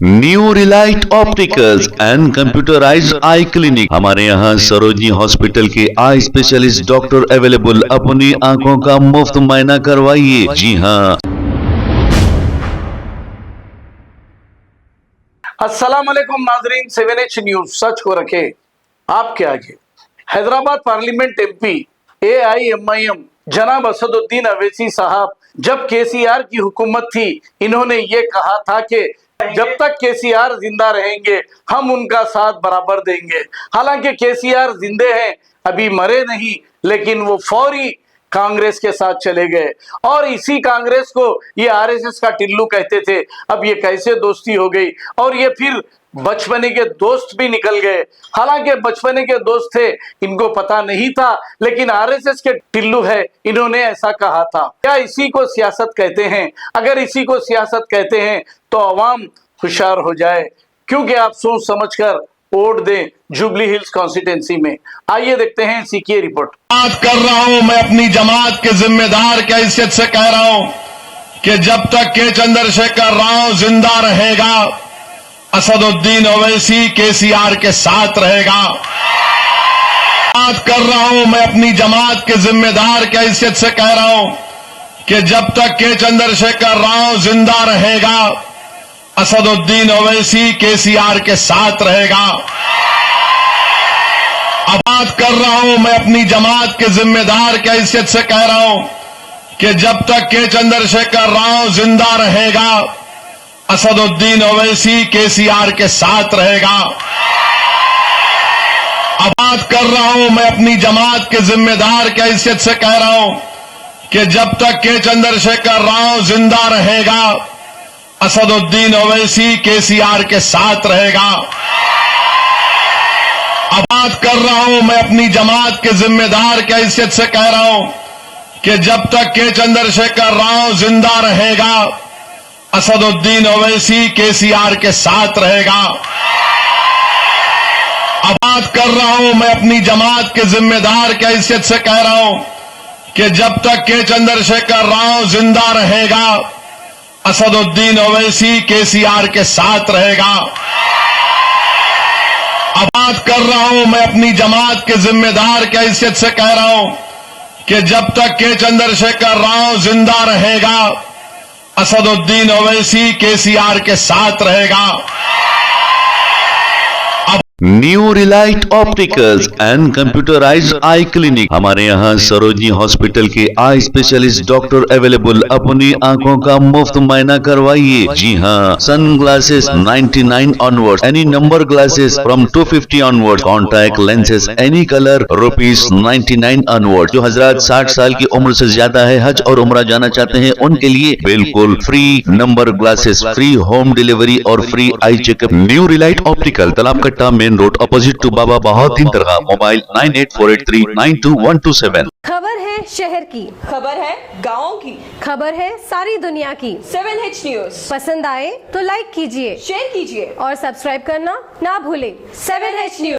New Relight opticals and computerised I clinic. हमारे यहाँ Sarojini hospital के आई स्पेशलिस्ट डॉक्टर अवेलेबल। अपनी आंखों का मुफ्त मुआयना करवाइए। जी हाँ। अस्सलाम वालेकुम नाजरीन, 7H न्यूज सच को रखे आपके आगे। हैदराबाद पार्लियामेंट एमपी AIMIM जनाब असदुद्दीन अवैसी साहब, जब केसीआर की हुकूमत थी, इन्होंने ये कहा था कि जब तक केसीआर जिंदा रहेंगे हम उनका साथ बराबर देंगे। हालांकि केसीआर जिंदे हैं, अभी मरे नहीं, लेकिन वो फौरी कांग्रेस के साथ चले गए और इसी कांग्रेस को ये आरएसएस का टिल्लू कहते थे। अब ये कैसे दोस्ती हो गई और ये फिर बचपने के दोस्त भी निकल गए। हालांकि बचपने के दोस्त थे, इनको पता नहीं था, लेकिन आरएसएस के टिल्लू है, इन्होंने ऐसा कहा था। क्या इसी को सियासत कहते हैं? अगर इसी को सियासत कहते हैं तो अवाम होशियार हो जाए, क्योंकि आप सोच समझकर वोट दें जुबली हिल्स कॉन्स्टिट्यूंसी में। आइए देखते हैं इसी की रिपोर्ट। बात कर रहा हूं, मैं अपनी जमात के जिम्मेदार की हैसियत से कह रहा हूं कि जब तक के चंद्रशेखर राव जिंदा रहेगा, असदुद्दीन ओवैसी केसीआर के साथ रहेगा। बात कर रहा हूं, मैं अपनी जमात के जिम्मेदार की हैसियत से कह रहा हूं कि जब तक के चंद्रशेखर राव जिंदा रहेगा, असदुद्दीन ओवैसी केसीआर के साथ रहेगा। अब बात कर रहा हूं, मैं अपनी जमात के जिम्मेदार की हैसियत से कह रहा हूं कि जब तक के चंद्रशेखर राव जिंदा रहेगा, असदुद्दीन ओवैसी केसीआर के साथ रहेगा। अब बात कर रहा हूं, मैं अपनी जमात के जिम्मेदार की हैसियत से कह रहा हूं कि जब तक के चंद्रशेखर राव जिंदा रहेगा, असदुद्दीन ओवैसी केसीआर के साथ रहेगा। अब बात कर रहा हूं, मैं अपनी जमात के जिम्मेदार की हैसियत से कह रहा हूं कि जब तक के चंद्रशेखर राव जिंदा रहेगा, असदुद्दीन ओवैसी केसीआर के साथ रहेगा। अब बात कर रहा हूं, मैं अपनी जमात के जिम्मेदार की हैसियत से कह रहा हूं कि जब तक के चंद्रशेखर राव जिंदा रहेगा, असदुद्दीन ओवैसी केसीआर के साथ रहेगा। अब बात कर रहा हूं, मैं अपनी जमात के जिम्मेदार की हैसियत से कह रहा हूं कि जब तक के चंद्रशेखर राव जिंदा रहेगा, असदुद्दीन ओवैसी केसीआर के साथ रहेगा। New Relight opticals and computerised I clinic. हमारे यहाँ सरोजनी हॉस्पिटल के आई स्पेशलिस्ट डॉक्टर अवेलेबल। अपनी आंखों का मुफ्त मुआयना करवाइए। जी हाँ। Sunglasses 99 onward, any number glasses from 250 onward, contact lenses any colour ₹99 onward. जो हजरात 60 साल की उम्र से ज्यादा है, हज और उम्रा जाना चाहते हैं, उनके लिए बिल्कुल free number glasses, free home delivery और free eye checkup. New relight optical, Talab Katta, main road, opposite to Baba Bahauddin दरगाह। मोबाइल 9848392127। खबर है शहर की, खबर है गाँव की, खबर है सारी दुनिया की। 7H न्यूज पसंद आए तो लाइक कीजिए, शेयर कीजिए और सब्सक्राइब करना ना भूलें। 7H news.